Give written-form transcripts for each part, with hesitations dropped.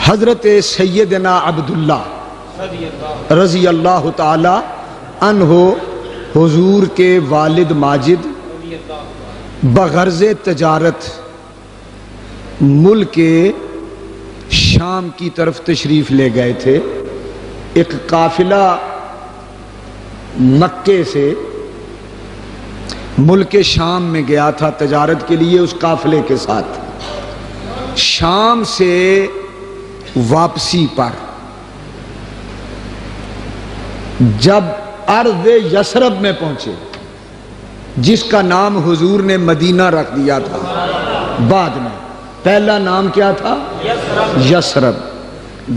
حضرت سیدنا عبداللہ رضی اللہ تعالی عنہ حضور کے والد ماجد بغرض تجارت ملک شام کی طرف تشریف لے گئے تھے۔ ایک قافلہ مکے سے ملک شام میں گیا تھا تجارت کے لیے، اس قافلے کے ساتھ شام سے واپسی پر جب ارض یثرب میں پہنچے، جس کا نام حضور نے مدینہ رکھ دیا تھا بعد میں، پہلا نام کیا تھا؟ یثرب۔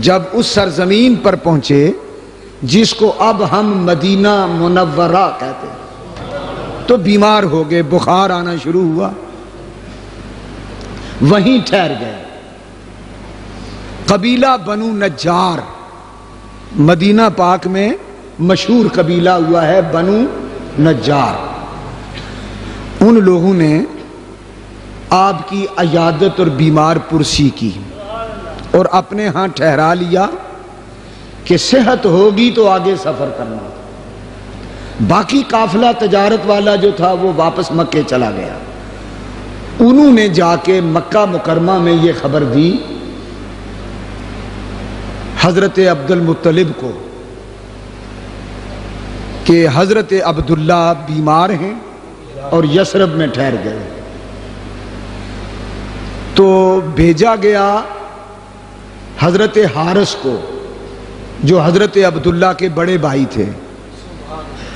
جب اس سرزمین پر پہنچے جس کو اب ہم مدینہ منورہ کہتے ہیں، تو بیمار ہو گئے، بخار آنا شروع ہوا، وہیں ٹھہر گئے۔ قبیلہ بنو نجار مدینہ پاک میں مشہور قبیلہ ہوا ہے، بنو نجار۔ ان لوگوں نے آپ کی عیادت اور بیمار پرسی کی اور اپنے ہاں ٹھہرا لیا کہ صحت ہوگی تو آگے سفر کرنا۔ باقی قافلہ تجارت والا جو تھا وہ واپس مکے چلا گیا۔ انہوں نے جا کے مکہ مکرمہ میں یہ خبر دی حضرت عبد المطلب کو کہ حضرت عبداللہ بیمار ہیں اور یثرب میں ٹھہر گئے۔ تو بھیجا گیا حضرت حارث کو جو حضرت عبداللہ کے بڑے بھائی تھے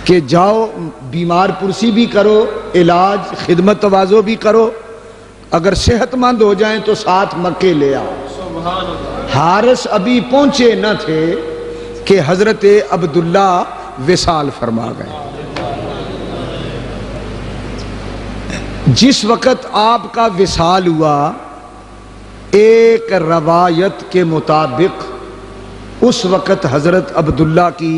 کہ جاؤ بیمار پرسی بھی کرو، علاج خدمت تواضع بھی کرو، اگر صحت مند ہو جائیں تو ساتھ مکے لے آؤ۔ حارث ابھی پہنچے نہ تھے کہ حضرت عبداللہ وصال فرما گئے۔ جس وقت آپ کا وصال ہوا، ایک روایت کے مطابق اس وقت حضرت عبداللہ کی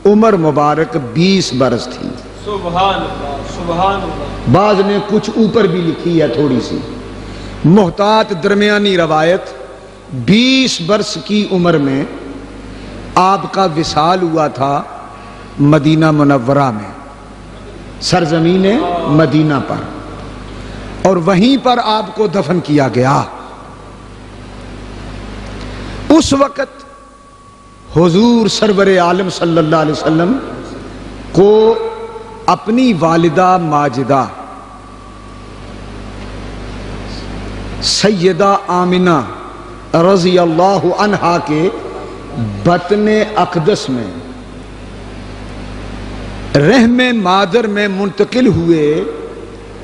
عمر مبارک 20 برس تھی۔ سبحان اللہ، سبحان اللہ۔ بعض نے کچھ اوپر بھی لکھی ہے تھوڑی سی، محتاط درمیانی روایت 20 برس کی عمر میں آپ کا وصال ہوا تھا مدینہ منورہ میں، سرزمین مدینہ پر، اور وہیں پر آپ کو دفن کیا گیا۔ اس وقت حضور سرور عالم صلی اللہ علیہ وسلم کو اپنی والدہ ماجدہ سیدہ آمنہ رضی اللہ عنہا کے بطن اقدس میں رحم مادر میں منتقل ہوئے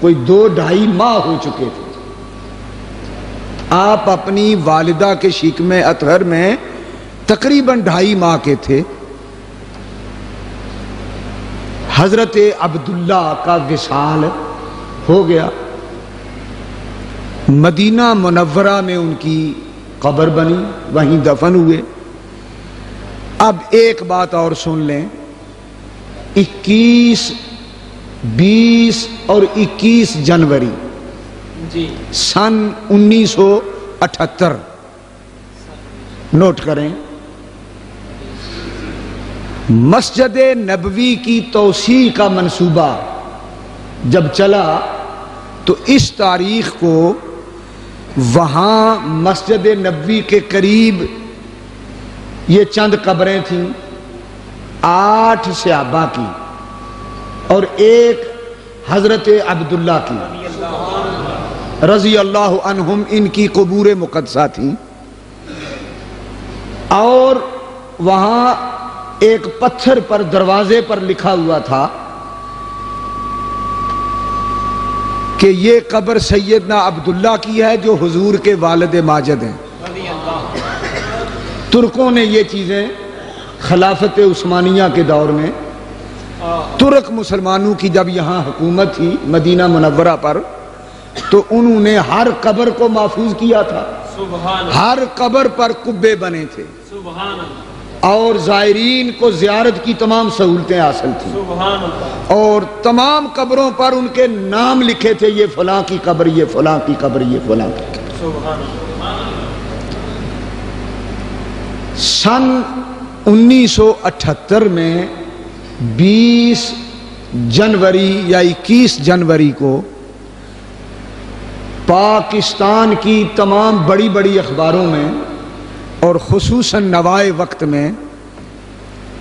کوئی 2-2.5 ماہ ہو چکے تھے۔ آپ اپنی والدہ کے شکم اطہر میں تقریباً 2.5 ماہ کے تھے۔ حضرت عبداللہ کا وصال ہو گیا، مدینہ منورہ میں ان کی قبر بنی، وہیں دفن ہوئے۔ اب ایک بات اور سن لیں، 21، 20 اور 21 جنوری جی سن 1978 نوٹ کریں، مسجد نبوی کی توسیع کا منصوبہ جب چلا تو اس تاریخ کو وہاں مسجد نبوی کے قریب یہ چند قبریں تھیں، 8 صحابہ کی اور ایک حضرت عبداللہ کی رضی اللہ عنہم، ان کی قبور مقدسہ تھیں، اور وہاں ایک پتھر پر دروازے پر لکھا ہوا تھا کہ یہ قبر سیدنا عبداللہ کی ہے جو حضور کے والد ماجد ہیں۔ ترکوں نے یہ چیزیں خلافت عثمانیہ کے دور میں، ترک مسلمانوں کی جب یہاں حکومت تھی مدینہ منورہ پر، تو انہوں نے ہر قبر کو محفوظ کیا تھا، ہر قبر پر قبے بنے تھے، اور زائرین کو زیارت کی تمام سہولتیں حاصل تھیں، اور تمام قبروں پر ان کے نام لکھے تھے، یہ فلاں کی قبر، یہ فلاں کی قبر، یہ فلاں کی قبر۔ سن 1978 میں 20 جنوری یا 21 جنوری کو پاکستان کی تمام بڑی بڑی اخباروں میں اور خصوصاً نوائے وقت میں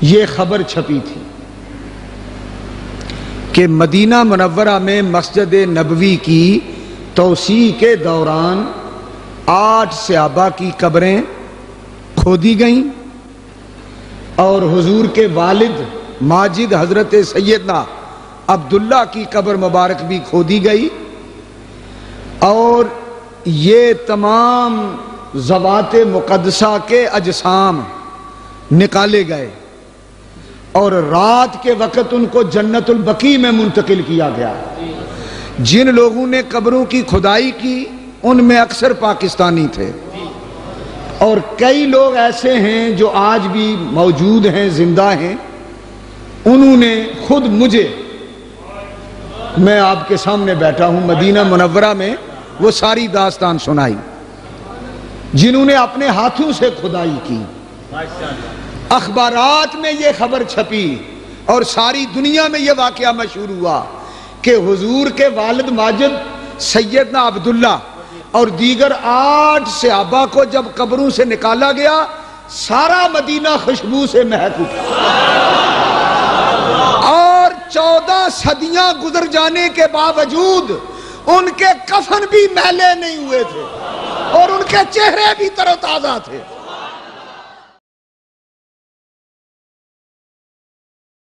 یہ خبر چھپی تھی کہ مدینہ منورہ میں مسجد نبوی کی توسیع کے دوران 8 صحابہ کی قبریں کھودی گئیں اور حضور کے والد ماجد حضرت سیدنا عبداللہ کی قبر مبارک بھی کھودی گئی، اور یہ تمام ذوات مقدسہ کے اجسام نکالے گئے اور رات کے وقت ان کو جنت البقیع میں منتقل کیا گیا۔ جن لوگوں نے قبروں کی کھدائی کی ان میں اکثر پاکستانی تھے، اور کئی لوگ ایسے ہیں جو آج بھی موجود ہیں، زندہ ہیں۔ انہوں نے خود مجھے، میں آپ کے سامنے بیٹھا ہوں مدینہ منورہ میں، وہ ساری داستان سنائی جنہوں نے اپنے ہاتھوں سے کھدائی کی۔ اخبارات میں یہ خبر چھپی اور ساری دنیا میں یہ واقعہ مشہور ہوا کہ حضور کے والد ماجد سیدنا عبداللہ اور دیگر 8 صحابہ کو جب قبروں سے نکالا گیا، سارا مدینہ خوشبو سے مہک اٹھا، اور 14 صدیاں گزر جانے کے باوجود ان کے کفن بھی میلے نہیں ہوئے تھے اور ان کے چہرے بھی تر و تازہ تھے۔